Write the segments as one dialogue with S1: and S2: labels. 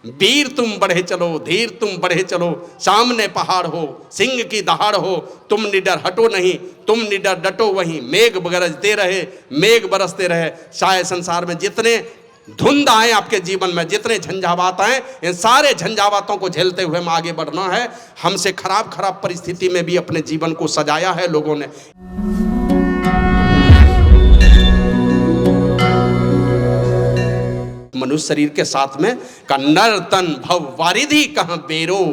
S1: वीर तुम बढ़े चलो, धीर तुम बढ़े चलो, सामने पहाड़ हो, सिंह की दहाड़ हो, तुम निडर हटो नहीं, तुम निडर डटो वहीं, मेघ गरजते रहे, मेघ बरसते रहे। शायद संसार में जितने धुंध आए आपके जीवन में, जितने झंझावात आए, इन सारे झंझावातों को झेलते हुए हमें आगे बढ़ना है। हमसे खराब खराब परिस्थिति में भी अपने जीवन को सजाया है लोगों ने। मनुष्य शरीर के साथ में का नर तन भव वारिधि कहां बेरो,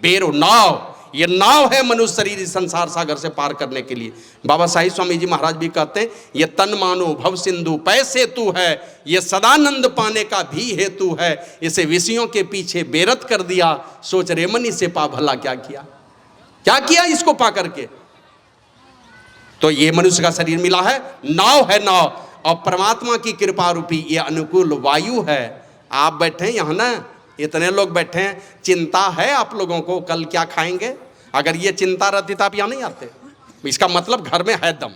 S1: बेरो नाव, ये नाव है मनुष्य शरीर इस संसार सागर से पार करने के लिए। बाबा साहिब स्वामी जी महाराज भी कहते हैं, ये तन मानो भव सिंधु पैसे तू है, ये सदानंद पाने का भी हेतु है, इसे विषयों के पीछे बेरत कर दिया, सोच रे मन इसे पा भला क्या किया, क्या किया इसको पा करके। तो ये मनुष्य का शरीर मिला है, नाव है नाव, और परमात्मा की कृपा रूपी ये अनुकूल वायु है। आप बैठे हैं यहाँ ना, इतने लोग बैठे हैं, चिंता है आप लोगों को कल क्या खाएंगे। अगर ये चिंता रहती तो आप यहाँ नहीं आते। इसका मतलब घर में है दम,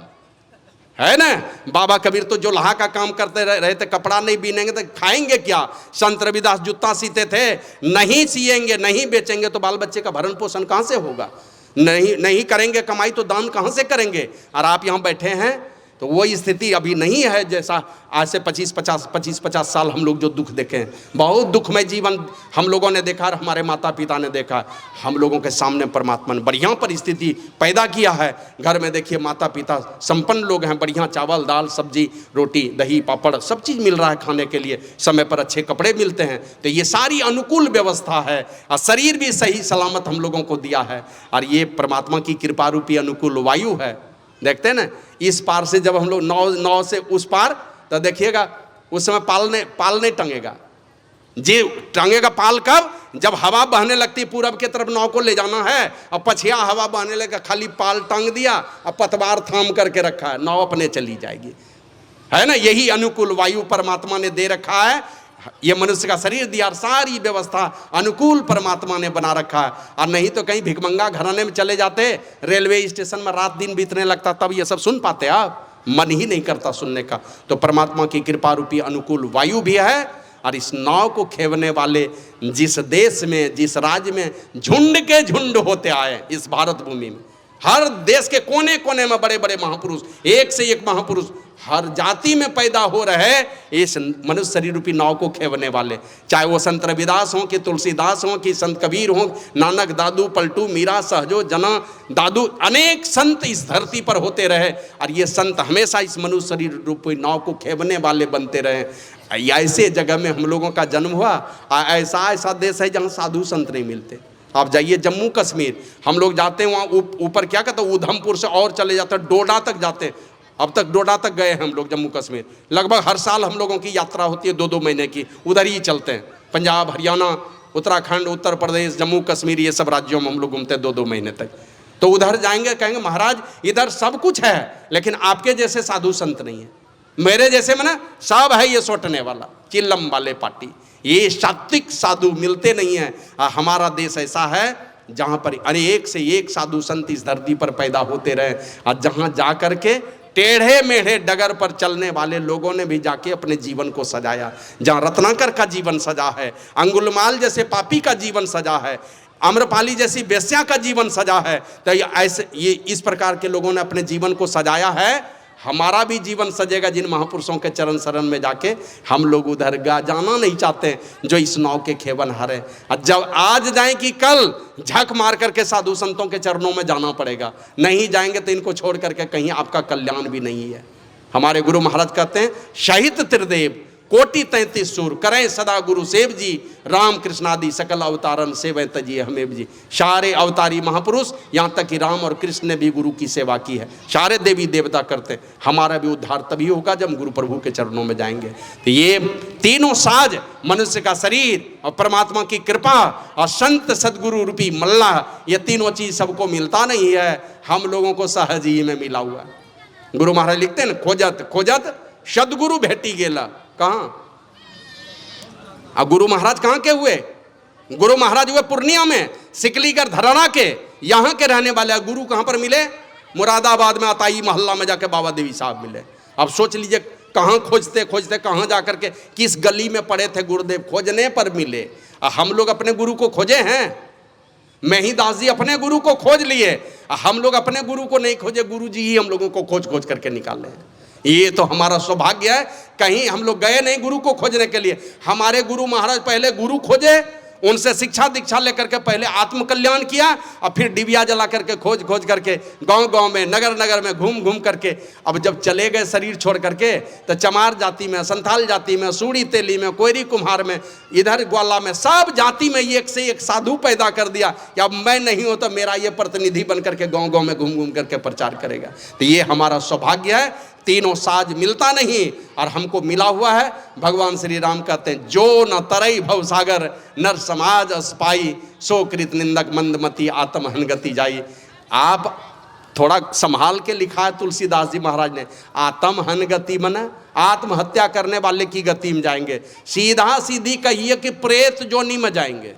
S1: है ना। बाबा कबीर तो जो लोहा का काम करते रहे थे, कपड़ा नहीं बीनेंगे तो खाएंगे क्या। संत रविदास जूता सीते थे, नहीं सिएंगे, नहीं बेचेंगे तो बाल बच्चे का भरण पोषण कहाँ से होगा। नहीं करेंगे कमाई तो दान कहाँ से करेंगे। और आप यहाँ बैठे हैं तो वो स्थिति अभी नहीं है जैसा आज से 25-50 साल हम लोग जो दुख देखे हैं। बहुत दुखमय जीवन हम लोगों ने देखा, हमारे माता पिता ने देखा। हम लोगों के सामने परमात्मा ने बढ़िया परिस्थिति पैदा किया है। घर में देखिए माता पिता संपन्न लोग हैं, बढ़िया चावल दाल सब्जी रोटी दही पापड़ सब चीज़ मिल रहा है खाने के लिए, समय पर अच्छे कपड़े मिलते हैं। तो ये सारी अनुकूल व्यवस्था है, और शरीर भी सही सलामत हम लोगों को दिया है। और ये परमात्मा की कृपा रूपी अनुकूल वायु है। देखते हैं ना, इस पार से जब हम लोग नाव से उस पार, तो देखिएगा उस समय पाल नहीं टंगेगा जी। टंगेगा पाल कब, जब हवा बहने लगती पूरब के तरफ नाव को ले जाना है, और पछिया हवा बहने लगा, खाली पाल टांग दिया और पतवार थाम करके रखा है, नाव अपने चली जाएगी, है ना। यही अनुकूल वायु परमात्मा ने दे रखा है। ये मनुष्य का शरीर दिया, सारी व्यवस्था अनुकूल परमात्मा ने बना रखा है। और नहीं तो कहीं भिखमंगा घराने में चले जाते, रेलवे स्टेशन में रात दिन बीतने लगता, तब ये सब सुन पाते आप, मन ही नहीं करता सुनने का। तो परमात्मा की कृपा रूपी अनुकूल वायु भी है। और इस नाव को खेवने वाले जिस देश में, जिस राज्य में झुंड के झुंड होते आए, इस भारत भूमि में हर देश के कोने कोने में बड़े बड़े महापुरुष, एक से एक महापुरुष हर जाति में पैदा हो रहे इस मनुष्य शरीर रूपी नाव को खेवने वाले। चाहे वो संत रविदास हों कि तुलसीदास हों कि संत कबीर हों, नानक दादू पलटू मीरा सहजो जना दादू, अनेक संत इस धरती पर होते रहे। और ये संत हमेशा इस मनुष्य शरीर रूपी नाव को खेवने वाले बनते रहे। ऐसे जगह में हम लोगों का जन्म हुआ। ऐसा देश है जहाँ साधु संत नहीं मिलते। आप जाइए जम्मू कश्मीर, हम लोग जाते हैं वहाँ ऊपर क्या कहते हैं, उधमपुर से और चले जाते हैं, डोडा तक जाते हैं। अब तक डोडा तक गए हैं हम लोग जम्मू कश्मीर। लगभग हर साल हम लोगों की यात्रा होती है 2-2 महीने की, उधर ही चलते हैं। पंजाब हरियाणा उत्तराखंड उत्तर प्रदेश जम्मू कश्मीर ये सब राज्यों में हम लोग घूमते हैं 2-2 महीने तक। तो उधर जाएंगे, कहेंगे महाराज इधर सब कुछ है, लेकिन आपके जैसे साधु संत नहीं है, मेरे जैसे में ना सब है ये सोटने वाला चिल्लम वाले पार्टी, ये सात्विक साधु मिलते नहीं हैं। हमारा देश ऐसा है जहाँ पर अनेक से एक साधु संत इस धरती पर पैदा होते रहे। और जहाँ जा कर के टेढ़े मेढ़े डगर पर चलने वाले लोगों ने भी जाके अपने जीवन को सजाया। जहाँ रत्नाकर का जीवन सजा है, अंगुलमाल जैसे पापी का जीवन सजा है, आम्रपाली जैसी बेस्या का जीवन सजा है। तो ये इस प्रकार के लोगों ने अपने जीवन को सजाया है। हमारा भी जीवन सजेगा जिन महापुरुषों के चरण शरण में जाके। हम लोग उधर जाना नहीं चाहते जो इस नाव के खेवन हारे। जब आज जाएं कि कल झक मार करके साधु संतों के चरणों में जाना पड़ेगा। नहीं जाएंगे तो इनको छोड़ करके कहीं आपका कल्याण भी नहीं है। हमारे गुरु महाराज कहते हैं, शहीद त्रिदेव कोटि 33 सूर करें सदा गुरु सेव जी, राम कृष्णादि सकल अवतारन सेवै तजिए हमें जी। सारे अवतारी महापुरुष, यहाँ तक कि राम और कृष्ण ने भी गुरु की सेवा की है। सारे देवी देवता करते। हमारा भी उद्धार तभी होगा जब गुरु प्रभु के चरणों में जाएंगे। तो ये तीनों साज, मनुष्य का शरीर और परमात्मा की कृपा और संत सदगुरु रूपी मल्ला, ये तीनों चीज सबको मिलता नहीं है, हम लोगों को सहज ही में मिला हुआ। गुरु महाराज लिखते हैं ना, खोजत खोजत सदगुरु भेटी गेला। कहाँ गुरु महाराज कहाँ के हुए? गुरु महाराज हुए पूर्णिया में, सिकलीगढ़ धराना के, यहाँ के रहने वाले। गुरु कहाँ पर मिले? मुरादाबाद में अताई मोहल्ला में जाके बाबा देवी साहब मिले। अब सोच लीजिए कहाँ खोजते खोजते कहाँ जा करके किस गली में पड़े थे गुरुदेव, खोजने पर मिले। हम लोग अपने गुरु को खोजे हैं? महिदास जी अपने गुरु को खोज लिए, हम लोग अपने गुरु को नहीं खोजे, गुरु जी ही हम लोगों को खोज खोज करके निकाले हैं। ये तो हमारा सौभाग्य है, कहीं हम लोग गए नहीं गुरु को खोजने के लिए। हमारे गुरु महाराज पहले गुरु खोजे, उनसे शिक्षा दीक्षा लेकर के पहले आत्म कल्याण किया, और फिर डिबिया जला करके खोज खोज करके गांव गांव में नगर नगर में घूम घूम करके अब जब चले गए शरीर छोड़ करके, तो चमार जाति में, संथाल जाति में, सूड़ी तेली में, कोयरी कुम्हार में, इधर ग्वाला में, सब जाति में एक से एक साधु पैदा कर दिया कि अब मैं नहीं हूं तो मेरा ये प्रतिनिधि बन करके गाँव गाँव में घूम घूम करके प्रचार करेगा। तो ये हमारा सौभाग्य है, तीनों साज मिलता नहीं और हमको मिला हुआ है। भगवान श्री राम कहते हैं, जो न तरई भव सागर नर समाज अस्पाई, सो कृत निंदक मंदमती आत्महन गति जाई। आप थोड़ा संभाल के लिखा है तुलसीदास जी महाराज ने, आत्महन गति मना आत्महत्या करने वाले की गति में जाएंगे। सीधा सीधी कहिए कि प्रेत जोनी में जाएंगे,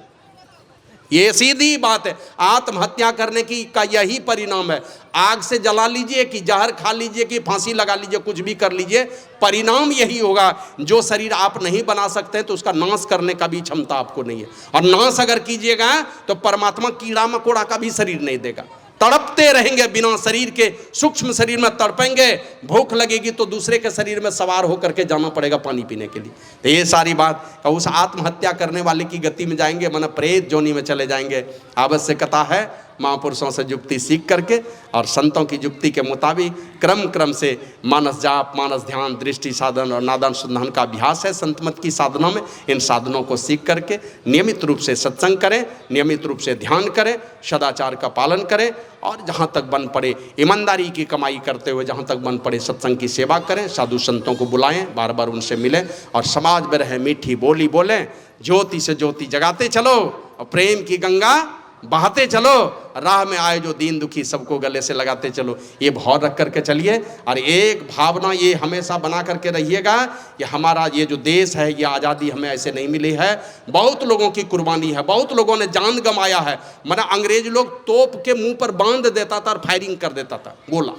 S1: ये सीधी बात है। आत्महत्या करने की का यही परिणाम है। आग से जला लीजिए कि जहर खा लीजिए कि फांसी लगा लीजिए, कुछ भी कर लीजिए, परिणाम यही होगा। जो शरीर आप नहीं बना सकते तो उसका नाश करने का भी क्षमता आपको नहीं है, और नाश अगर कीजिएगा तो परमात्मा कीड़ा मकोड़ा का भी शरीर नहीं देगा। तड़पते रहेंगे बिना शरीर के, सूक्ष्म शरीर में तड़पेंगे, भूख लगेगी तो दूसरे के शरीर में सवार होकर के जाना पड़ेगा पानी पीने के लिए। तो ये सारी बात उस आत्महत्या करने वाले की गति में जाएंगे, माना प्रेत जोनी में चले जाएंगे। आवश्यकता है महापुरुषों से युक्ति सीख करके और संतों की युक्ति के मुताबिक क्रम क्रम से मानस जाप, मानस ध्यान, दृष्टि साधन और नादानुसंधान का अभ्यास है संत मत की साधनों में। इन साधनों को सीख करके नियमित रूप से सत्संग करें, नियमित रूप से ध्यान करें, सदाचार का पालन करें, और जहाँ तक बन पड़े ईमानदारी की कमाई करते हुए जहाँ तक बन पड़े सत्संग की सेवा करें, साधु संतों को बुलाएं, बार बार उनसे मिलें और समाज में रहें, मीठी बोली बोलें, ज्योति से ज्योति जगाते चलो और प्रेम की गंगा बहाते चलो, राह में आए जो दीन दुखी सबको गले से लगाते चलो। ये भाव रख करके चलिए और एक भावना ये हमेशा बना करके रहिएगा कि हमारा ये जो देश है, ये आज़ादी हमें ऐसे नहीं मिली है, बहुत लोगों की कुर्बानी है, बहुत लोगों ने जान गंवाया है। माना अंग्रेज लोग तोप के मुंह पर बांध देता था और फायरिंग कर देता था, गोला,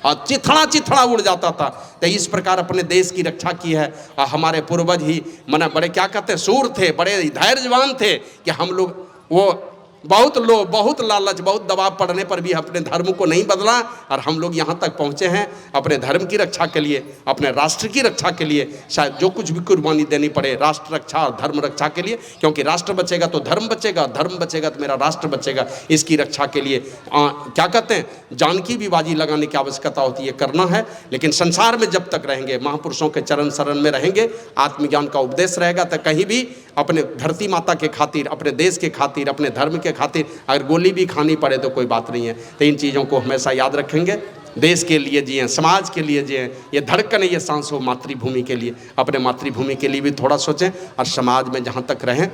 S1: और चिथड़ा चिथड़ा उड़ जाता था। तो इस प्रकार अपने देश की रक्षा की है। और हमारे पूर्वज ही माना बड़े क्या कहते हैं, सूर थे, बड़े धैर्यवान थे कि हम लोग वो बहुत लोग, बहुत लालच, बहुत दबाव पड़ने पर भी अपने धर्म को नहीं बदला और हम लोग यहाँ तक पहुँचे हैं अपने धर्म की रक्षा के लिए, अपने राष्ट्र की रक्षा के लिए। शायद जो कुछ भी कुर्बानी देनी पड़े राष्ट्र रक्षा और धर्म रक्षा के लिए, क्योंकि राष्ट्र बचेगा तो धर्म बचेगा, धर्म बचेगा तो मेरा राष्ट्र बचेगा। इसकी रक्षा के लिए क्या कहते हैं, जान की भी बाजी लगाने की आवश्यकता होती है, करना है। लेकिन संसार में जब तक रहेंगे, महापुरुषों के चरण शरण में रहेंगे, आत्मज्ञान का उपदेश रहेगा, तो कहीं भी अपने धरती माता के खातिर, अपने देश के खातिर, अपने धर्म के खातिर अगर गोली भी खानी पड़े तो कोई बात नहीं है। तो इन चीज़ों को हमेशा याद रखेंगे। देश के लिए जिए, समाज के लिए जिए, ये धड़कन, ये सांस हो मातृभूमि के लिए, अपने मातृभूमि के लिए भी थोड़ा सोचें और समाज में जहाँ तक रहें।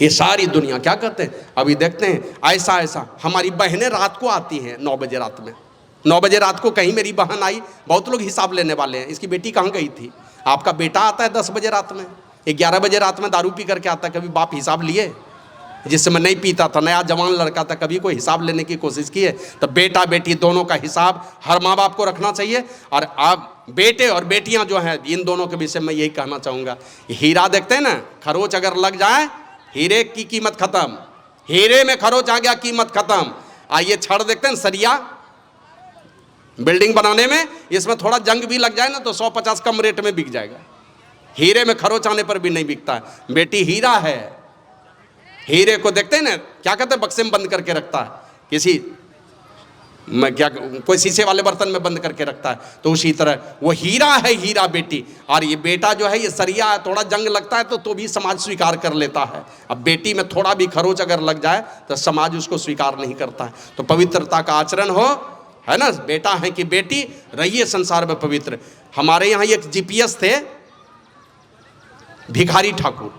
S1: ये सारी दुनिया क्या कहते हैं, अभी देखते हैं ऐसा ऐसा हमारी बहनें रात को आती हैं 9 बजे रात में, 9 बजे रात को कहीं मेरी बहन आई, बहुत लोग हिसाब लेने वाले हैं, इसकी बेटी कहाँ गई थी। आपका बेटा आता है 10 बजे रात में, 11 बजे रात में दारू पी करके आता है। कभी बाप हिसाब लिए? जिस समय नहीं पीता था, नया जवान लड़का था, कभी कोई हिसाब लेने की कोशिश की है? तो बेटा बेटी दोनों का हिसाब हर माँ बाप को रखना चाहिए। और आप बेटे और बेटियां जो हैं, इन दोनों के विषय में यही कहना चाहूँगा। हीरा देखते हैं ना, खरोच अगर लग जाए हीरे की कीमत खत्म, हीरे में खरोच आ गया कीमत खत्म। आइए छड़ देखते हैं, सरिया बिल्डिंग बनाने में, इसमें थोड़ा जंग भी लग जाए ना तो 150 कम रेट में बिक जाएगा। हीरे में खरोच आने पर भी नहीं बिकता है। बेटी हीरा है, हीरे को देखते हैं ना, क्या कहते हैं, बक्से में बंद करके रखता है, किसी मैं क्या कोई शीशे वाले बर्तन में बंद करके रखता है। तो उसी तरह वो हीरा है, हीरा बेटी। और ये बेटा जो है ये सरिया है, थोड़ा जंग लगता है तो भी समाज स्वीकार कर लेता है। अब बेटी में थोड़ा भी खरोच अगर लग जाए तो समाज उसको स्वीकार नहीं करता है। तो पवित्रता का आचरण हो, है ना, बेटा है कि बेटी, रहिए संसार में पवित्र। हमारे यहाँ एक जीपीएस थे भिखारी ठाकुर,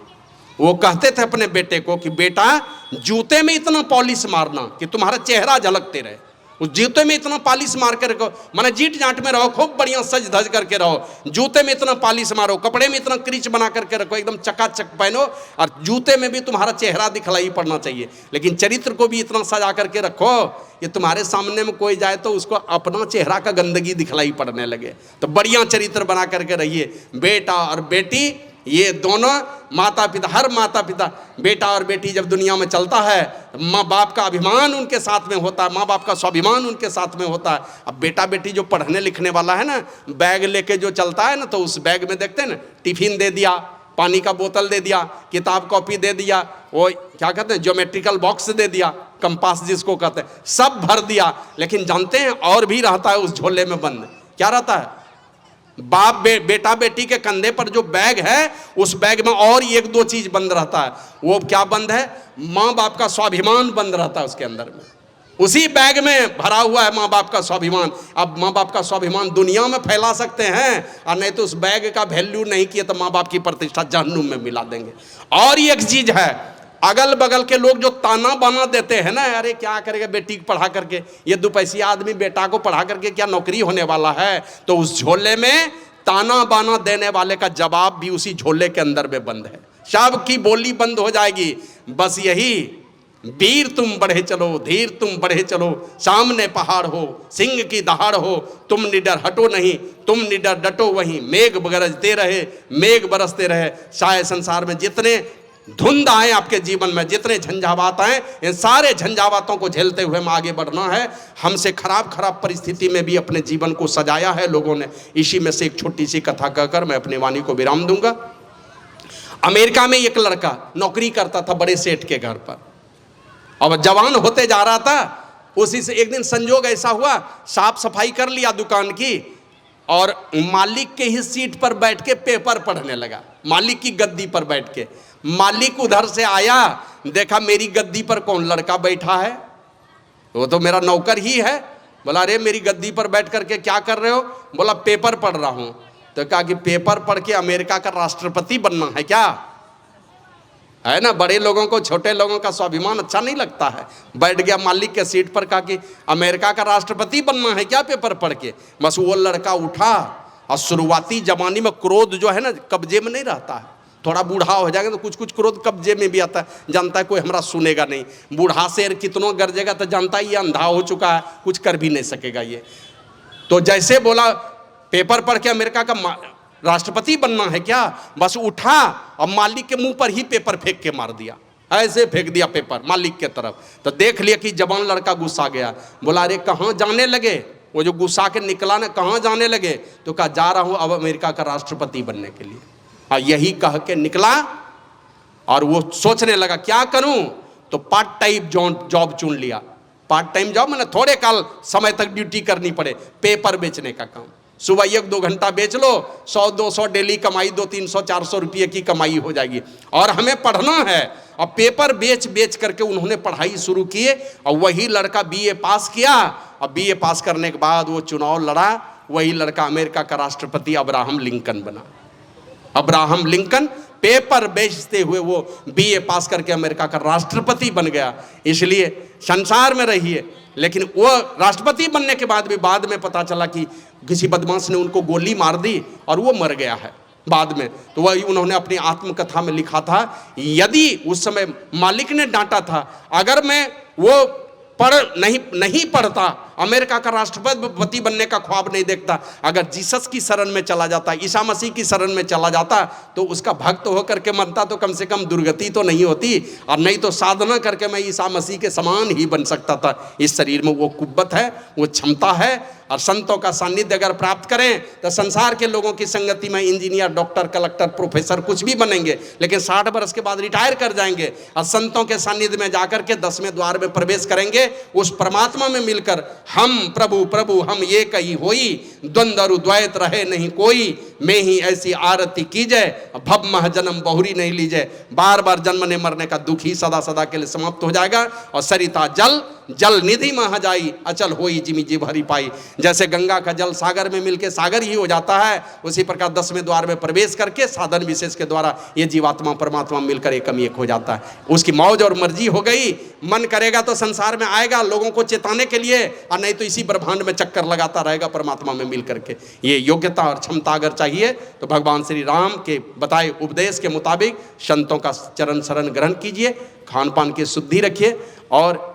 S1: वो कहते थे अपने बेटे को कि बेटा जूते में इतना पॉलिश मारना कि तुम्हारा चेहरा झलकते रहे, उस जूते में इतना पॉलिश मार कर रखो, माने जीट जाट में रहो, खूब बढ़िया सज धज करके रहो, जूते में इतना पॉलिश मारो, कपड़े में इतना क्रीच बना करके रखो, एकदम चकाचक पहनो, और जूते में भी तुम्हारा चेहरा दिखलाई पड़ना चाहिए, लेकिन चरित्र को भी इतना सजा करके रखो कि तुम्हारे सामने में कोई जाए तो उसको अपना चेहरा का गंदगी दिखलाई पड़ने लगे। तो बढ़िया चरित्र बना करके रहिए। बेटा और बेटी ये दोनों माता पिता, हर माता पिता, बेटा और बेटी जब दुनिया में चलता है, माँ बाप का अभिमान उनके साथ में होता है, माँ बाप का स्वाभिमान उनके साथ में होता है। अब बेटा बेटी जो पढ़ने लिखने वाला है ना, बैग लेके जो चलता है ना, तो उस बैग में देखते हैं ना, टिफिन दे दिया, पानी का बोतल दे दिया, किताब कॉपी दे दिया, वो क्या कहते हैं ज्योमेट्रिकल बॉक्स दे दिया, कंपास जिसको कहते हैं, सब भर दिया। लेकिन जानते हैं और भी रहता है उस झोले में बंद, क्या रहता है? बाप बेटा बेटी के कंधे पर जो बैग है, उस बैग में और एक दो चीज बंद रहता है। वो क्या बंद है? माँ बाप का स्वाभिमान बंद रहता है उसके अंदर में। उसी बैग में भरा हुआ है माँ बाप का स्वाभिमान। अब माँ बाप का स्वाभिमान दुनिया में फैला सकते हैं, और नहीं तो उस बैग का वैल्यू नहीं किए तो माँ बाप की प्रतिष्ठा जहन्नुम में मिला देंगे। और एक चीज है, अगल बगल के लोग जो ताना बाना देते हैं ना, अरे क्या करेगा बेटी को पढ़ा करके, ये 2 पैसिया आदमी बेटा को पढ़ा करके क्या नौकरी होने वाला है? तो उस झोले में ताना बाना देने वाले का जवाब भी उसी झोले के अंदर में बंद है। सब की बोली बंद हो जाएगी। बस यही, वीर तुम बढ़े चलो, धीर तुम बढ़े चलो, सामने पहाड़ हो, सिंह की दहाड़ हो, तुम निडर हटो नहीं, तुम निडर डटो वहीं, मेघ गरजते रहे, मेघ बरसते रहे। शायद संसार में जितने धुंध आए आपके जीवन में, जितने झंझावात आए, इन सारे झंझावातों को झेलते हुए हमें आगे बढ़ना है। हमसे खराब परिस्थिति में भी अपने जीवन को सजाया है लोगों ने। इसी में से एक छोटी सी कथा कहकर मैं अपनी वाणी को विराम दूंगा। अमेरिका में एक लड़का नौकरी करता था बड़े सेठ के घर पर, अब जवान होते जा रहा था। उसी से एक दिन संजोग ऐसा हुआ, साफ सफाई कर लिया दुकान की, और मालिक के ही सीट पर बैठ के पेपर पढ़ने लगा, मालिक की गद्दी पर बैठ के। मालिक उधर से आया, देखा मेरी गद्दी पर कौन लड़का बैठा है, वो तो मेरा नौकर ही है। बोला अरे मेरी गद्दी पर बैठ करके क्या कर रहे हो? बोला पेपर पढ़ रहा हूं। तो कहा कि पेपर पढ़ के अमेरिका का राष्ट्रपति बनना है क्या? है ना, बड़े लोगों को छोटे लोगों का स्वाभिमान अच्छा नहीं लगता है। बैठ गया मालिक के सीट पर, कहा कि अमेरिका का राष्ट्रपति बनना है क्या पेपर पढ़ के? बस वो लड़का उठा, और शुरुआती जमाने में क्रोध जो है ना कब्जे में नहीं रहता है, थोड़ा बूढ़ा हो जाएगा तो कुछ कुछ क्रोध कब्जे में भी आता है। जानता है कोई हमारा सुनेगा नहीं, बूढ़ा शेर कितनों गरजेगा तो जानता है ये अंधा हो चुका है, कुछ कर भी नहीं सकेगा ये। तो जैसे बोला पेपर पढ़ के अमेरिका का राष्ट्रपति बनना है क्या, बस उठा और मालिक के मुंह पर ही पेपर फेंक के मार दिया, ऐसे फेंक दिया पेपर मालिक के तरफ। तो देख लिया कि जवान लड़का गुस्सा गया, बोला अरे कहाँ जाने लगे? वो जो गुस्सा के निकला ना, कहाँ जाने लगे? तो कहा जा रहा हूँ अब अमेरिका का राष्ट्रपति बनने के लिए। और यही कह के निकला, और वो सोचने लगा क्या करूं? तो पार्ट टाइम जॉब चुन लिया। पार्ट टाइम जॉब मैंने थोड़े काल समय तक ड्यूटी करनी पड़े, पेपर बेचने का काम। सुबह 1-2 घंटा बेच लो, 100-200 डेली कमाई, 200-300-400 रुपये की कमाई हो जाएगी। और हमें पढ़ना है, और पेपर बेच करके उन्होंने पढ़ाई शुरू किए। और वही लड़का बीए पास किया, और बीए पास करने के बाद वो चुनाव लड़ा। वही लड़का अमेरिका का राष्ट्रपति अब्राहम लिंकन बना। अब्राहम लिंकन पेपर बेचते हुए वो बीए पास करके अमेरिका का राष्ट्रपति बन गया। इसलिए संसार में रहिए, लेकिन वो राष्ट्रपति बनने के बाद भी बाद में पता चला कि किसी बदमाश ने उनको गोली मार दी और वो मर गया है बाद में। तो वही उन्होंने अपनी आत्मकथा में लिखा था, यदि उस समय मालिक ने डांटा था, अगर मैं वो नहीं पढ़ता, अमेरिका का राष्ट्रपति बनने का ख्वाब नहीं देखता, अगर जीसस की शरण में चला जाता, ईसा मसीह की शरण में चला जाता, तो उसका भक्त होकर के मनता तो कम से कम दुर्गति तो नहीं होती, और नहीं तो साधना करके मैं ईसा मसीह के समान ही बन सकता था। इस शरीर में वो कुव्वत है, वो क्षमता है। और संतों का सानिध्य अगर प्राप्त करें तो संसार के लोगों की संगति में इंजीनियर, डॉक्टर, कलेक्टर, प्रोफेसर कुछ भी बनेंगे, लेकिन 60 वर्ष के बाद रिटायर कर जाएंगे। और संतों के सानिध्य में जाकर के 10वें द्वार में प्रवेश करेंगे, उस परमात्मा में मिलकर हम प्रभु प्रभु हम एक ही होई, द्वंद्व द्वैत रहे नहीं कोई, मैं ही ऐसी आरती कीजिए, भव मह जन्म बहुरी नहीं लीजिए। बार बार जन्मने मरने का दुख ही सदा सदा के लिए समाप्त हो जाएगा। और सरिता जल जल निधि मह जाई, अचल होई जिमी जी भरी पाई। जैसे गंगा का जल सागर में मिलके सागर ही हो जाता है, उसी प्रकार 10वें द्वार में प्रवेश करके साधन विशेष के द्वारा ये जीवात्मा परमात्मा मिलकर एकम एक हो जाता है। उसकी मौज और मर्जी हो गई, मन करेगा तो संसार में आएगा लोगों को चेताने के लिए, और नहीं तो इसी ब्रह्मांड में चक्कर लगाता रहेगा परमात्मा में मिल करके। ये योग्यता और क्षमता अगर चाहिए तो भगवान श्री राम के बताए उपदेश के मुताबिक संतों का चरण शरण ग्रहण कीजिए, खान पान की शुद्धि रखिए। और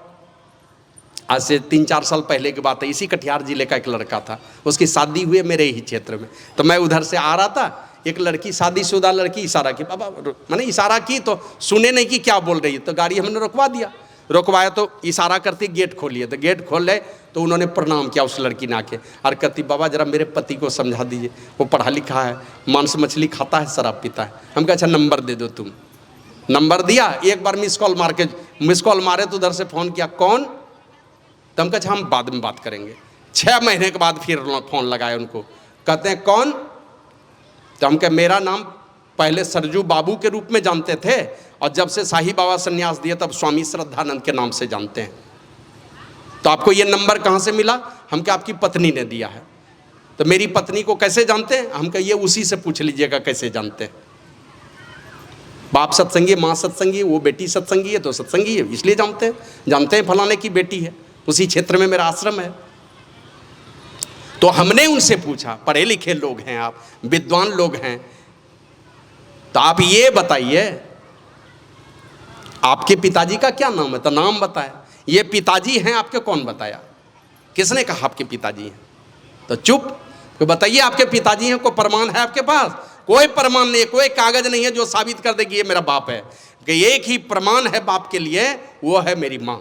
S1: आज से 3-4 साल पहले की बात है, इसी कटिहार जिले का एक लड़का था, उसकी शादी हुई मेरे ही क्षेत्र में। तो मैं उधर से आ रहा था, एक लड़की, शादीशुदा लड़की इशारा की, बाबा मैंने इशारा की तो सुने नहीं कि क्या बोल रही है, तो गाड़ी हमने रुकवा दिया। रुकवाया तो इशारा करती गेट खोलिए, तो गेट खोल ले तो उन्होंने प्रणाम किया उस लड़की ने आके, और कहती बाबा जरा मेरे पति को समझा दीजिए, वो पढ़ा लिखा है, मांस मछली खाता है, शराब पीता है। हम कहा अच्छा नंबर दे दो तुम। नंबर दिया, एक बार मिस कॉल मारे तो उधर से फ़ोन किया, कौन? तो हम कहा अच्छा हम बाद में बात करेंगे। 6 महीने के बाद फिर फ़ोन लगाए उनको, कहते हैं कौन? तो हम कहे मेरा नाम पहले सरजू बाबू के रूप में जानते थे, और जब से साईं बाबा संन्यास दिए तब स्वामी श्रद्धानंद के नाम से जानते हैं। तो आपको ये नंबर कहाँ से मिला? हम क्या आपकी पत्नी ने दिया है। तो मेरी पत्नी को कैसे जानते हैं? हम कहे ये उसी से पूछ लीजिएगा कैसे जानते हैं। बाप सत्संगी, माँ सत्संगी, वो बेटी सत्संगी है तो सत्संगी है इसलिए जानते हैं फलाने की बेटी है, उसी क्षेत्र में मेरा आश्रम है। तो हमने उनसे पूछा, पढ़े लिखे लोग हैं आप, विद्वान लोग हैं, तो आप ये बताइए आपके पिताजी का क्या नाम है? तो नाम बताया। ये पिताजी हैं आपके, कौन बताया? किसने कहा आपके पिताजी हैं? तो चुप। तो बताइए आपके पिताजी हैं, कोई प्रमाण है आपके पास? कोई प्रमाण नहीं है, कोई कागज नहीं है जो साबित कर दे कि ये मेरा बाप है। कि एक ही प्रमाण है बाप के लिए, वो है मेरी माँ।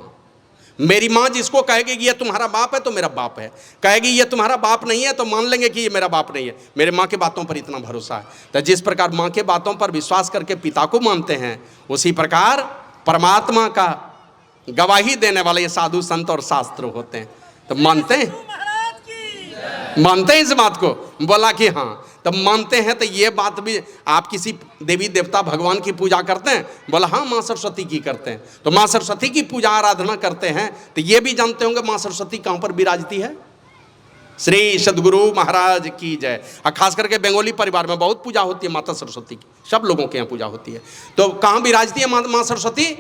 S1: मेरी माँ जिसको कहेगी कि ये तुम्हारा बाप है तो मेरा बाप है, कहेगी ये तुम्हारा बाप नहीं है तो मान लेंगे कि ये मेरा बाप नहीं है। मेरे माँ के बातों पर इतना भरोसा है। तो जिस प्रकार माँ के बातों पर विश्वास करके पिता को मानते हैं, उसी प्रकार परमात्मा का गवाही देने वाले ये साधु संत और शास्त्र होते हैं। तो मानते हैं इस बात को? बोला कि हाँ। तब मानते हैं तो ये बात भी, आप किसी देवी देवता भगवान की पूजा करते हैं? बोला हाँ माँ सरस्वती की करते हैं। तो माँ सरस्वती की पूजा आराधना करते हैं तो ये भी जानते होंगे माँ सरस्वती कहाँ पर विराजती है? श्री सदगुरु महाराज की जय। और खास करके बंगाली परिवार में बहुत पूजा होती है माता सरस्वती की, सब लोगों के यहाँ पूजा होती है। तो कहाँ विराजती है माँ सरस्वती?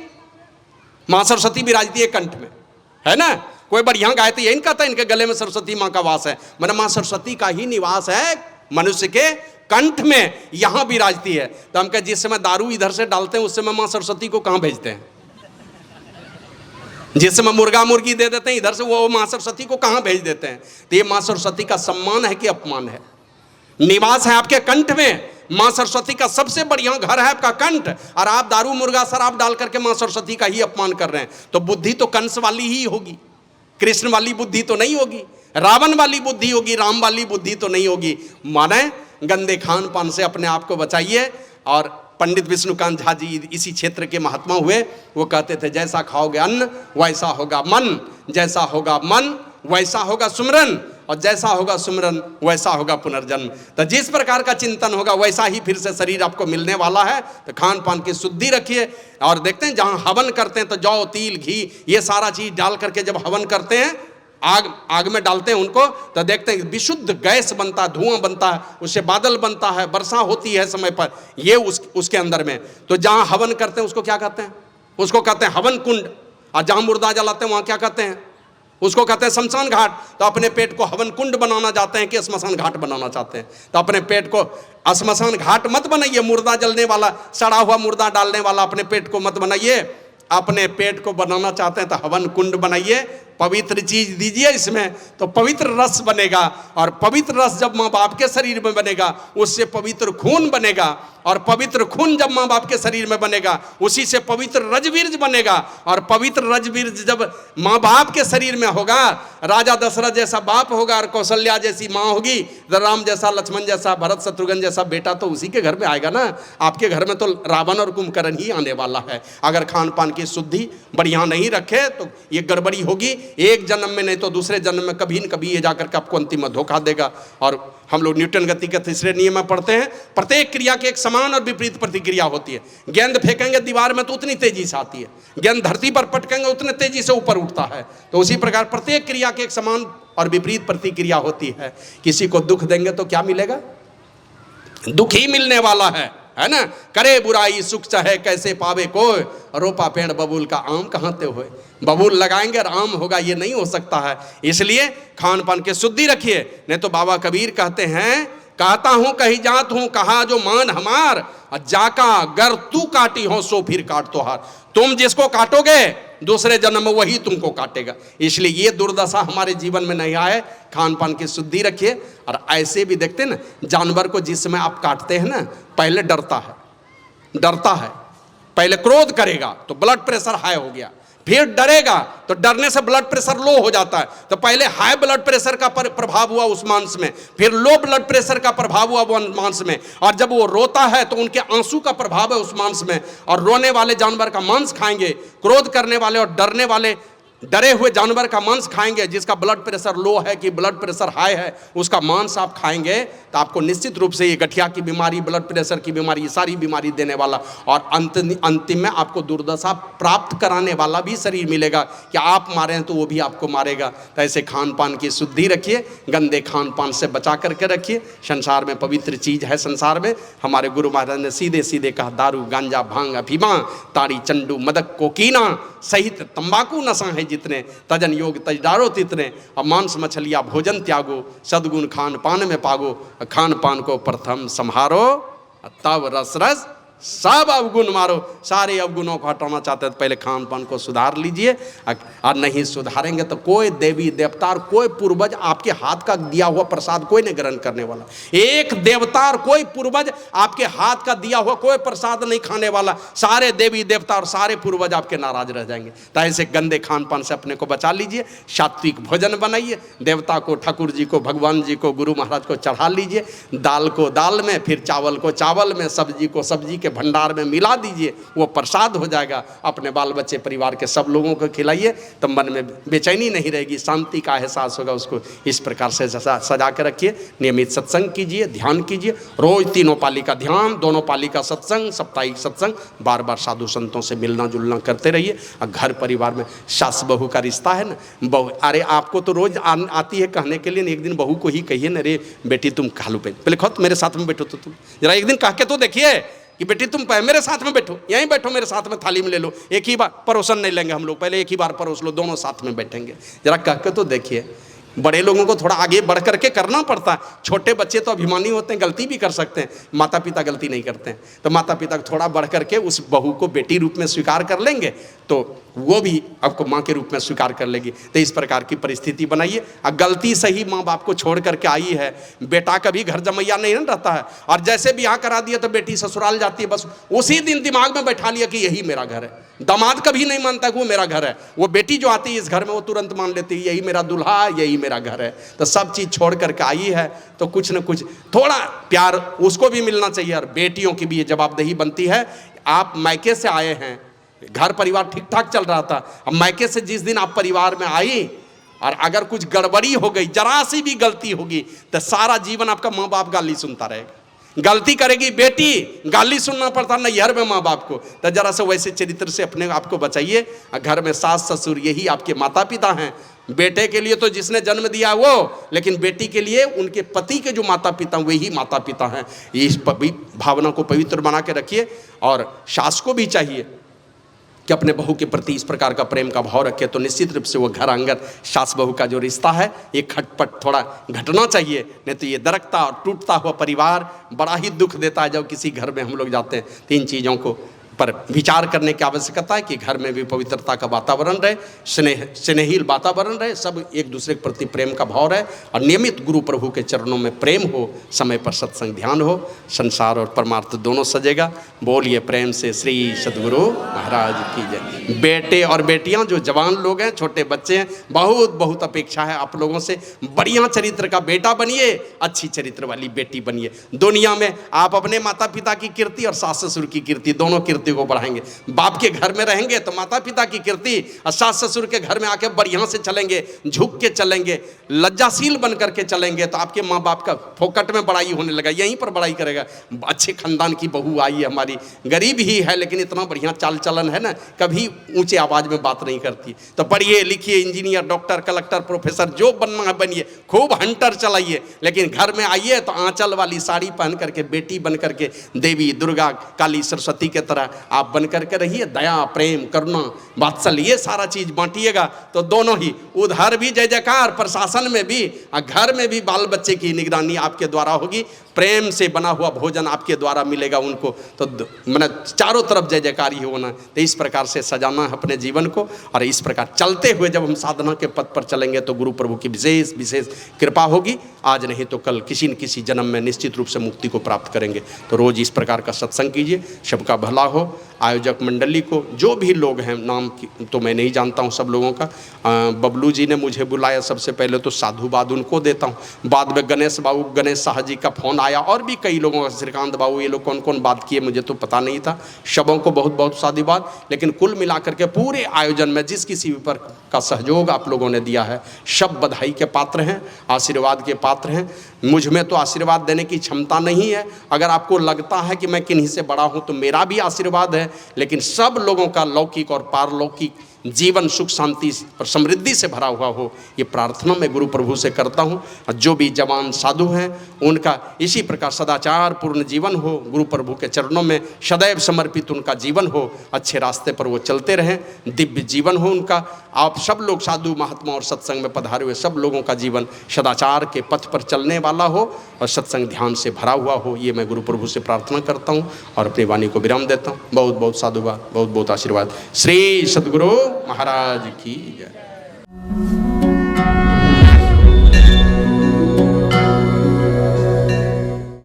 S1: माँ सरस्वती विराजती है कंठ में, है ना। कोई बढ़िया गाय तो यही कहता है इनके गले में सरस्वती माँ का वास है, मतलब माँ सरस्वती का ही निवास है मनुष्य के कंठ में, यहाँ विराजती है। तो हम कहे जिस समय दारू इधर से डालते हैं उस समय माँ सरस्वती को कहाँ भेजते हैं? जिस समय मुर्गा मुर्गी दे देते हैं इधर से, वो माँ सरस्वती को कहाँ भेज देते हैं? तो ये माँ सरस्वती का सम्मान है कि अपमान है? निवास है आपके कंठ में। माँ सरस्वती का सबसे बढ़िया घर है आपका कंठ, और आप दारू मुर्गा शराब डाल करके माँ सरस्वती का ही अपमान कर रहे हैं। तो बुद्धि तो कंस वाली ही होगी, कृष्ण वाली बुद्धि तो नहीं होगी, रावण वाली बुद्धि होगी, राम वाली बुद्धि तो नहीं होगी। माने गंदे खान पान से अपने आप को बचाइए। और पंडित विष्णुकांत झा जी इसी क्षेत्र के महात्मा हुए, वो कहते थे जैसा खाओगे अन्न वैसा होगा मन, जैसा होगा मन वैसा होगा सुमरन, और जैसा होगा सुमरन वैसा होगा पुनर्जन्म। तो जिस प्रकार का चिंतन होगा वैसा ही फिर से शरीर आपको मिलने वाला है। तो खान पान की शुद्धि रखिए। और देखते हैं जहाँ हवन करते हैं तो जौ तिल घी ये सारा चीज़ डाल करके जब हवन करते हैं, आग में डालते हैं उनको, तो देखते हैं विशुद्ध गैस बनता है, धुआं बनता है, उससे बादल बनता है, वर्षा होती है समय पर, ये उसके अंदर में। तो जहाँ हवन करते हैं उसको क्या कहते हैं? उसको कहते हैं हवन कुंड। और जहाँ मुर्दा जलाते हैं वहाँ क्या कहते हैं? उसको कहते हैं शमशान घाट। तो अपने पेट को हवन कुंड बनाना चाहते हैं कि श्मशान घाट बनाना चाहते हैं? तो अपने पेट को श्मशान घाट मत बनाइए, मुर्दा जलने वाला, सड़ा हुआ मुर्दा डालने वाला अपने पेट को मत बनाइए। अपने पेट को बनाना चाहते हैं तो हवन कुंड बनाइए, पवित्र चीज दीजिए इसमें, तो पवित्र रस बनेगा। और पवित्र रस जब माँ बाप के शरीर में बनेगा उससे पवित्र खून बनेगा, और पवित्र खून जब माँ बाप के शरीर में बनेगा उसी से पवित्र रजवीर्ज बनेगा। और पवित्र रजवीर्ज जब माँ बाप के शरीर में होगा, राजा दशरथ जैसा बाप होगा और कौशल्या जैसी माँ होगी, राम जैसा, लक्ष्मण जैसा, भरत शत्रुघ्न जैसा बेटा तो उसी के घर में आएगा ना। आपके घर में तो रावण और कुंभकर्ण ही आने वाला है। अगर खान पान की शुद्धि बढ़िया नहीं रखे तो ये गड़बड़ी होगी। एक जन्म में नहीं तो दूसरे जन्म में कभी न कभी ये जाकर के आपको अंतिम में धोखा देगा। और हम लोग न्यूटन गति के तीसरे नियम में पढ़ते हैं, प्रत्येक क्रिया की एक समान और विपरीत प्रतिक्रिया होती है। गेंद फेंकेंगे दीवार में तो उतनी तेजी से आती है, गेंद धरती पर पटकेंगे उतने तेजी से ऊपर उठता है। तो उसी प्रकार प्रत्येक क्रिया की एक समान और विपरीत प्रतिक्रिया होती है। किसी को दुख देंगे तो क्या मिलेगा? दुख ही मिलने वाला है ना। करे बुराई सुख चाहे कैसे पावे कोई, रोपा पेड़ बबूल का आम कहाँ ते होए। बबूल लगाएंगे और आम होगा, ये नहीं हो सकता है। इसलिए खान पान के शुद्धि रखिए। नहीं तो बाबा कबीर कहते हैं, कहता हूँ कही जात हूँ कहा जो मान हमार, जाका गर तू काटी हो सो फिर काट तो हार। तुम जिसको काटोगे दूसरे जन्म में वही तुमको काटेगा। इसलिए ये दुर्दशा हमारे जीवन में नहीं आए, खान पान की शुद्धि रखिए। और ऐसे भी देखते हैं ना, जानवर को जिस समय आप काटते हैं ना, पहले डरता है, पहले क्रोध करेगा तो ब्लड प्रेशर हाई हो गया, फिर डरेगा तो डरने से ब्लड प्रेशर लो हो जाता है। तो पहले हाई ब्लड प्रेशर का प्रभाव हुआ उस मांस में, फिर लो ब्लड प्रेशर का प्रभाव हुआ वो मांस में, और जब वो रोता है तो उनके आंसू का प्रभाव है उस मांस में। और रोने वाले जानवर का मांस खाएंगे, क्रोध करने वाले और डरने वाले डरे हुए जानवर का मांस खाएंगे, जिसका ब्लड प्रेशर लो है कि ब्लड प्रेशर हाई है, उसका मांस आप खाएंगे तो आपको निश्चित रूप से ये गठिया की बीमारी, ब्लड प्रेशर की बीमारी, ये सारी बीमारी देने वाला और अंतिम में आपको दुर्दशा प्राप्त कराने वाला भी शरीर मिलेगा कि आप मारे हैं तो वो भी आपको मारेगा। तो ऐसे खान पान की शुद्धि रखिए, गंदे खान पान से बचा करके रखिए। संसार में पवित्र चीज़ है, संसार में हमारे गुरु महाराज ने सीधे सीधे कहा, दारू गांजा भांग अफीमा ताड़ी चंडू मदक कोकीना सहित तंबाकू नशा है जितने, तजन योग तजडारो तितने। और मांस मछलियाँ भोजन त्यागो, सद्गुण खान पान में पागो, खान पान को प्रथम संहारो तब रस रस सब अवगुण मारो। सारे अवगुणों को हटाना चाहते हैं तो पहले खान पान को सुधार लीजिए, और नहीं सुधारेंगे तो कोई देवी देवता और कोई पूर्वज आपके हाथ का दिया हुआ प्रसाद कोई नहीं ग्रहण करने वाला। एक देवता और कोई पूर्वज आपके हाथ का दिया हुआ कोई प्रसाद नहीं खाने वाला। सारे देवी देवता और सारे पूर्वज आपके नाराज रह जाएंगे। तो ऐसे गंदे खान पान से अपने को बचा लीजिए, सात्विक भोजन बनाइए, देवता को, ठाकुर जी को, भगवान जी को, गुरु महाराज को चढ़ा लीजिए, दाल को दाल में, फिर चावल को चावल में, सब्जी को सब्जी के भंडार में मिला दीजिए, वो प्रसाद हो जाएगा। अपने बाल बच्चे परिवार के सब लोगों को खिलाइए तो मन में बेचैनी नहीं रहेगी, शांति का एहसास होगा। उसको इस प्रकार से सजा के रखिए। नियमित सत्संग कीजिए, ध्यान कीजिए, रोज तीनों पाली का ध्यान, दोनों पाली का सत्संग, साप्ताहिक सत्संग, बार बार साधु संतों से मिलना जुलना करते रहिए। और घर परिवार में सास बहू का रिश्ता है ना, बहू, अरे आपको तो रोज आती है कहने के लिए, एक दिन बहू को ही कहिए ना, रे बेटी तुम खालू पे पहले खुद मेरे साथ में बैठो, तो तुम जरा एक दिन कह के तो देखिए कि बेटी तुम मेरे साथ में बैठो, यहीं बैठो मेरे साथ में, थाली में ले लो, एक ही बार परोसन नहीं लेंगे हम लोग, पहले एक ही बार परोस लो, दोनों साथ में बैठेंगे। जरा कह के तो देखिए। बड़े लोगों को थोड़ा आगे बढ़ करके करना पड़ता है। छोटे बच्चे तो अभिमानी होते हैं, गलती भी कर सकते हैं, माता पिता गलती नहीं करते हैं। तो माता पिता थोड़ा बढ़ करके उस बहू को बेटी रूप में स्वीकार कर लेंगे तो वो भी आपको माँ के रूप में स्वीकार कर लेगी। तो इस प्रकार की परिस्थिति बनाइए। और गलती से ही माँ बाप को छोड़ करके आई है, बेटा कभी घर जमैया नहीं रहता है, और जैसे ब्याह करा दिया तो बेटी ससुराल जाती है, बस उसी दिन दिमाग में बैठा लिया कि यही मेरा घर है। दामाद कभी नहीं मानता कि वो मेरा घर है, वो बेटी जो आती है इस घर में वो तुरंत मान लेती है यही मेरा दुल्हा, यही मेरा घर है। तो सब चीज़ छोड़ करके आई है तो कुछ न कुछ थोड़ा प्यार उसको भी मिलना चाहिए। और बेटियों की भी ये जवाबदेही बनती है। आप मायके से आए हैं, घर परिवार ठीक ठाक चल रहा था, अब मायके से जिस दिन आप परिवार में आई और अगर कुछ गड़बड़ी हो गई, जरा सी भी गलती होगी, तो सारा जीवन आपका माँ बाप गाली सुनता रहेगा। गलती करेगी बेटी, गाली सुनना पड़ता नैहर में माँ बाप को। तो जरा से वैसे चरित्र से अपने आप को बचाइए। घर में सास ससुर यही आपके माता पिता हैं। बेटे के लिए तो जिसने जन्म दिया वो, लेकिन बेटी के लिए उनके पति के जो माता पिता वही माता पिता हैं। इस भावना को पवित्र बना के रखिए। और सास को भी चाहिए कि अपने बहू के प्रति इस प्रकार का प्रेम का भाव रखे, तो निश्चित रूप से वो घर आंगन सास बहू का जो रिश्ता है ये खटपट थोड़ा घटना चाहिए। नहीं तो ये दरकता और टूटता हुआ परिवार बड़ा ही दुख देता है। जब किसी घर में हम लोग जाते हैं, तीन चीज़ों को पर विचार करने की आवश्यकता है कि घर में भी पवित्रता का वातावरण रहे, स्नेहील वातावरण रहे, सब एक दूसरे के प्रति प्रेम का भाव रहे, और नियमित गुरु प्रभु के चरणों में प्रेम हो, समय पर सत्संग ध्यान हो, संसार और परमार्थ दोनों सजेगा। बोलिए प्रेम से श्री सद्गुरु महाराज की जय। बेटे और बेटियां जो जवान लोग हैं, छोटे बच्चे हैं, बहुत बहुत अपेक्षा है आप लोगों से, बढ़िया चरित्र का बेटा बनिए, अच्छी चरित्र वाली बेटी बनिए। दुनिया में आप अपने माता पिता की कीर्ति और सास ससुर की कीर्ति, दोनों कीर्ति को बढ़ाएंगे। बाप के घर में रहेंगे तो माता पिता की कीर्ति, और सास ससुर के घर में आके बढ़िया से चलेंगे, झुक के चलेंगे, लज्जाशील बन करके चलेंगे, तो आपके माँ बाप का फोकट में बड़ाई होने लगा, यहीं पर बड़ाई करेगा। अच्छे खानदान की बहू आई है हमारी, गरीब ही है लेकिन इतना बढ़िया चाल चलन है ना, कभी ऊंचे आवाज में बात नहीं करती। तो पढ़िए लिखिए, इंजीनियर डॉक्टर कलेक्टर प्रोफेसर जो बनना है बनिए, खूब हंटर चलाइए, लेकिन घर में आइए तो आंचल वाली साड़ी पहन करके बेटी बन करके देवी दुर्गा काली सरस्वती के तरह आप बन करके रहिए। दया प्रेम करुणा वात्सल्य ये सारा चीज बांटिएगा तो दोनों ही, उधर भी जय जयकार, प्रशासन में भी, घर में भी बाल बच्चे की निगरानी आपके द्वारा होगी। प्रेम से बना हुआ भोजन आपके द्वारा मिलेगा उनको, तो मैंने चारों तरफ जय जयकार ही होना। तो इस प्रकार से सजाना है अपने जीवन को, और इस प्रकार चलते हुए जब हम साधना के पथ पर चलेंगे तो गुरु प्रभु की विशेष विशेष कृपा होगी। आज नहीं तो कल किसी न किसी जन्म में निश्चित रूप से मुक्ति को प्राप्त करेंगे। तो रोज़ इस प्रकार का सत्संग कीजिए, सबका भला हो। आयोजक मंडली को, जो भी लोग हैं, नाम तो मैं नहीं जानता हूँ सब लोगों का, बबलू जी ने मुझे बुलाया, सबसे पहले तो साधुवाद उनको देता हूँ। बाद में गणेश बाबू, गणेश शाह जी का फ़ोन आया, और भी कई लोगों का, श्रीकांत बाबू, ये लोग कौन कौन बात किए मुझे तो पता नहीं था। सबों को बहुत बहुत साधुवाद। लेकिन कुल मिलाकर के पूरे आयोजन में जिस किसी भी पर का सहयोग आप लोगों ने दिया है, सब बधाई के पात्र हैं, आशीर्वाद के पात्र हैं। मुझ में तो आशीर्वाद देने की क्षमता नहीं है। अगर आपको लगता है कि मैं किन्हीं से बड़ा हूँ तो मेरा भी आशीर्वाद है, लेकिन सब लोगों का लौकिक और पारलौकिक जीवन सुख शांति और समृद्धि से भरा हुआ हो, ये प्रार्थना मैं गुरु प्रभु से करता हूँ। जो भी जवान साधु हैं उनका इसी प्रकार सदाचार पूर्ण जीवन हो, गुरु प्रभु के चरणों में सदैव समर्पित उनका जीवन हो, अच्छे रास्ते पर वो चलते रहें, दिव्य जीवन हो उनका। आप सब लोग साधु महात्मा और सत्संग में पधारे हुए सब लोगों का जीवन सदाचार के पथ पर चलने वाला हो और सत्संग ध्यान से भरा हुआ हो, ये मैं गुरु प्रभु से प्रार्थना करता हूँ और अपनी वाणी को विराम देता हूँ। बहुत बहुत साधुवाद, बहुत बहुत आशीर्वाद। श्री सद्गुरु महाराज की जय।